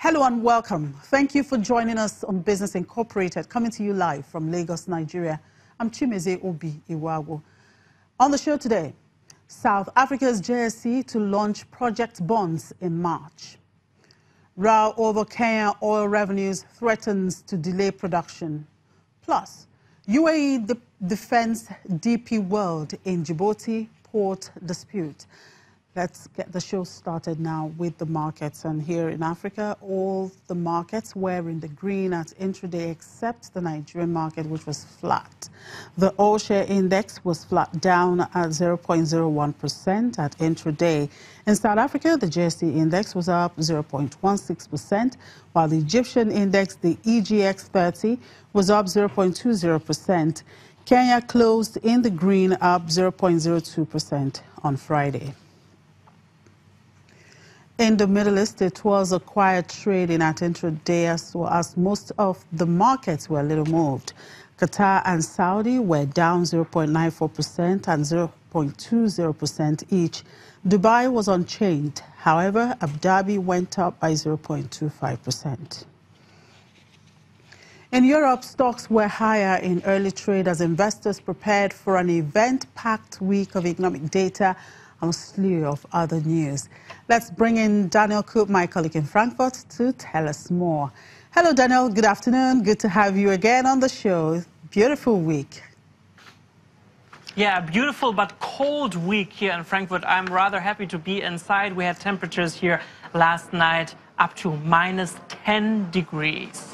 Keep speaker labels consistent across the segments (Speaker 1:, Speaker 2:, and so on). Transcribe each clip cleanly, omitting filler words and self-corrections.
Speaker 1: Hello and welcome. Thank you for joining us on Business Incorporated, coming to you live from Lagos, Nigeria. I'm Chimeze Obi Iwago. On the show today, South Africa's JSE to launch project bonds in March. Row over Kenya oil revenues threatens to delay production. Plus, UAE defends DP World in Djibouti port dispute. Let's get the show started now with the markets. And here in Africa, all the markets were in the green at intraday except the Nigerian market, which was flat. The all share index was flat down at 0.01% at intraday. In South Africa, the JSE index was up 0.16%, while the Egyptian index, the EGX 30, was up 0.20%. Kenya closed in the green, up 0.02% on Friday. In the Middle East, it was a quiet trading at intraday as most of the markets were little moved. Qatar and Saudi were down 0.94% and 0.20% each. Dubai was unchanged. However, Abu Dhabi went up by 0.25%. In Europe, stocks were higher in early trade as investors prepared for an event-packed week of economic data and a slew of other news. Let's bring in Daniel Coop, my colleague in Frankfurt, to tell us more. Hello, Daniel. Good afternoon. Good to have you again on the show. Beautiful week.
Speaker 2: Yeah, beautiful but cold week here in Frankfurt. I'm rather happy to be inside. We had temperatures here last night up to -10 degrees.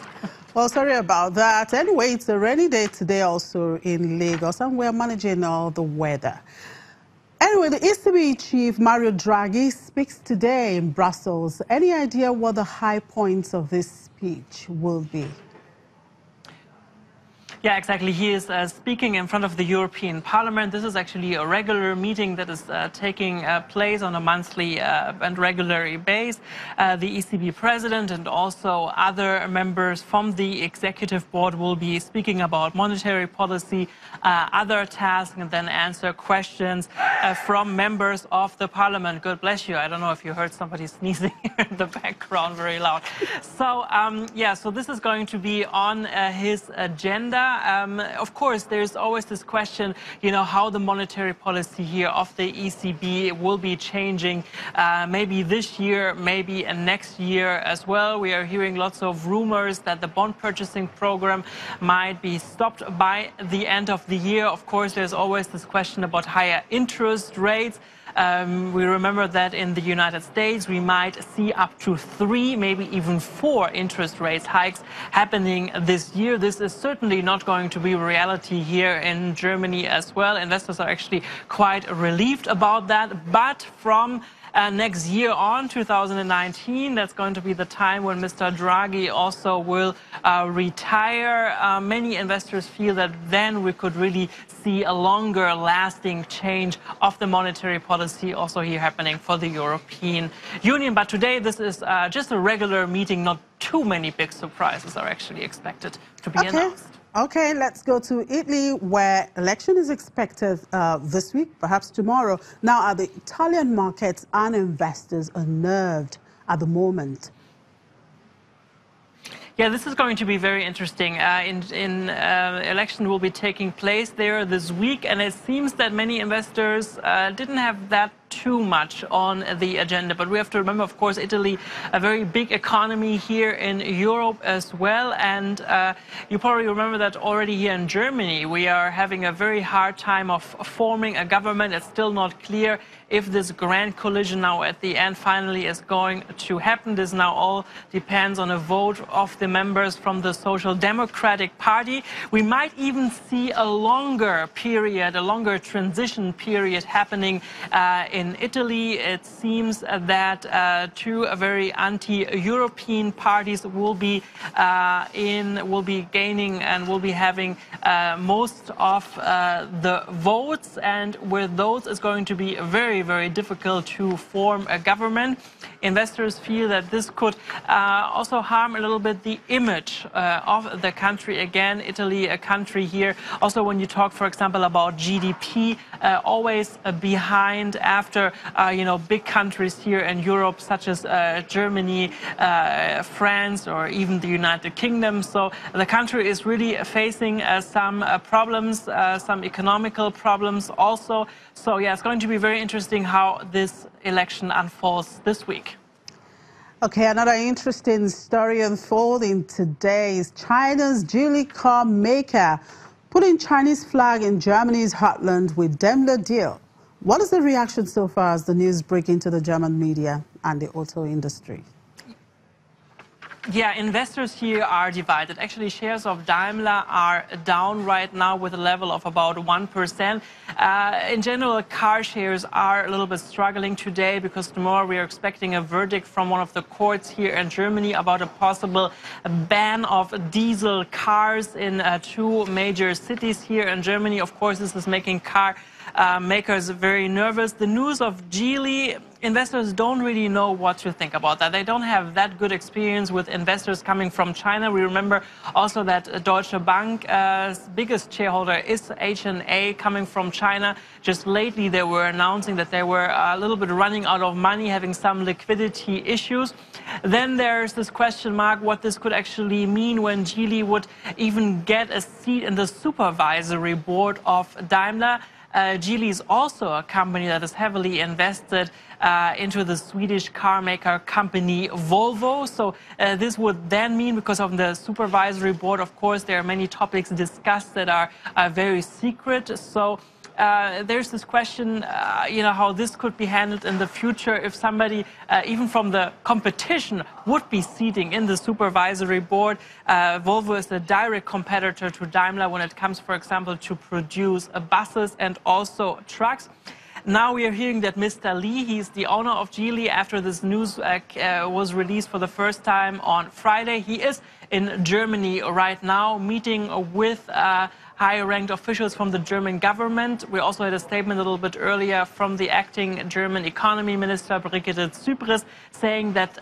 Speaker 1: Well, sorry about that. Anyway, it's a rainy day today also in Lagos, and we're managing all the weather. Anyway, the ECB chief, Mario Draghi, speaks today in Brussels. Any idea what the high points of this speech will be?
Speaker 2: Yeah, exactly. He is speaking in front of the European Parliament. This is actually a regular meeting that is taking place on a monthly and regular basis. The ECB president and also other members from the executive board will be speaking about monetary policy, other tasks, and then answer questions from members of the Parliament. God bless you. I don't know if you heard somebody sneezing here in the background very loud. So, yeah, so this is going to be on his agenda. Of course, there's always this question, you know, how the monetary policy here of the ECB will be changing, maybe this year, maybe next year as well. We are hearing lots of rumors that the bond purchasing program might be stopped by the end of the year. Of course, there's always this question about higher interest rates. We remember that in the United States, we might see up to 3, maybe even 4 interest rate hikes happening this year. This is certainly not going to be reality here in Germany as well. Investors are actually quite relieved about that. But from next year on, 2019, that's going to be the time when Mr. Draghi also will retire. Many investors feel that then we could really see a longer lasting change of the monetary policy also here happening for the European Union. But today, this is just a regular meeting. Not too many big surprises are actually expected to be announced.
Speaker 1: Okay, let's go to Italy, where election is expected this week, perhaps tomorrow. Now, are the Italian markets and investors unnerved at the moment?
Speaker 2: Yeah, this is going to be very interesting. Election will be taking place there this week, and it seems that many investors didn't have that too much on the agenda. But we have to remember, of course, Italy, a very big economy here in Europe as well. And you probably remember that already here in Germany, we are having a very hard time of forming a government. It's still not clear if this grand coalition now at the end finally is going to happen. This now all depends on a vote of the members from the Social Democratic Party. We might even see a longer period, a longer transition period happening in Italy. It seems that two very anti-European parties will be gaining and will be having most of the votes, and with those it's going to be very difficult to form a government. Investors feel that this could also harm a little bit the image of the country. Again, Italy, a country here, also when you talk, for example, about GDP, always behind after after, big countries here in Europe, such as Germany, France, or even the United Kingdom. So the country is really facing some problems, some economical problems also. So yeah, it's going to be very interesting how this election unfolds this week.
Speaker 1: Okay, another interesting story unfolding today is China's Geely car maker putting Chinese flag in Germany's heartland with Daimler deal. What is the reaction so far as the news break into the German media and the auto industry?
Speaker 2: Yeah, investors here are divided. Actually, shares of Daimler are down right now with a level of about 1%. In general, car shares are a little bit struggling today because tomorrow we are expecting a verdict from one of the courts here in Germany about a possible ban of diesel cars in 2 major cities here in Germany. Of course, this is making car makers very nervous. The news of Geely, investors don't really know what to think about that. They don't have that good experience with investors coming from China. We remember also that Deutsche Bank's biggest shareholder is H&A coming from China. Just lately they were announcing that they were a little bit running out of money, having some liquidity issues. Then there's this question mark what this could actually mean when Geely would even get a seat in the supervisory board of Daimler. Geely is also a company that is heavily invested into the Swedish car maker company Volvo. So this would then mean, because of the supervisory board, of course, there are many topics discussed that are very secret. So there's this question, how this could be handled in the future if somebody, even from the competition, would be seating in the supervisory board. Volvo is a direct competitor to Daimler when it comes, for example, to produce buses and also trucks. Now we are hearing that Mr. Li, he's the owner of Geely, after this news was released for the first time on Friday. He is in Germany right now, meeting with high-ranked officials from the German government. We also had a statement a little bit earlier from the acting German economy minister, Brigitte Zypries, saying that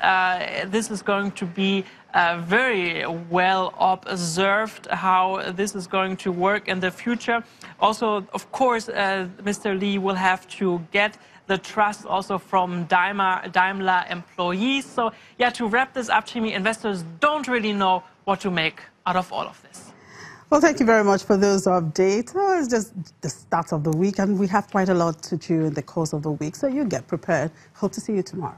Speaker 2: this is going to be very well observed, how this is going to work in the future. Also, of course, Mr. Li will have to get the trust also from Daimler employees. So, yeah, to wrap this up, Chimi, investors don't really know what to make out of all of this.
Speaker 1: Well, thank you very much for those updates. It's just the start of the week, and we have quite a lot to chew in the course of the week, so you get prepared. Hope to see you tomorrow.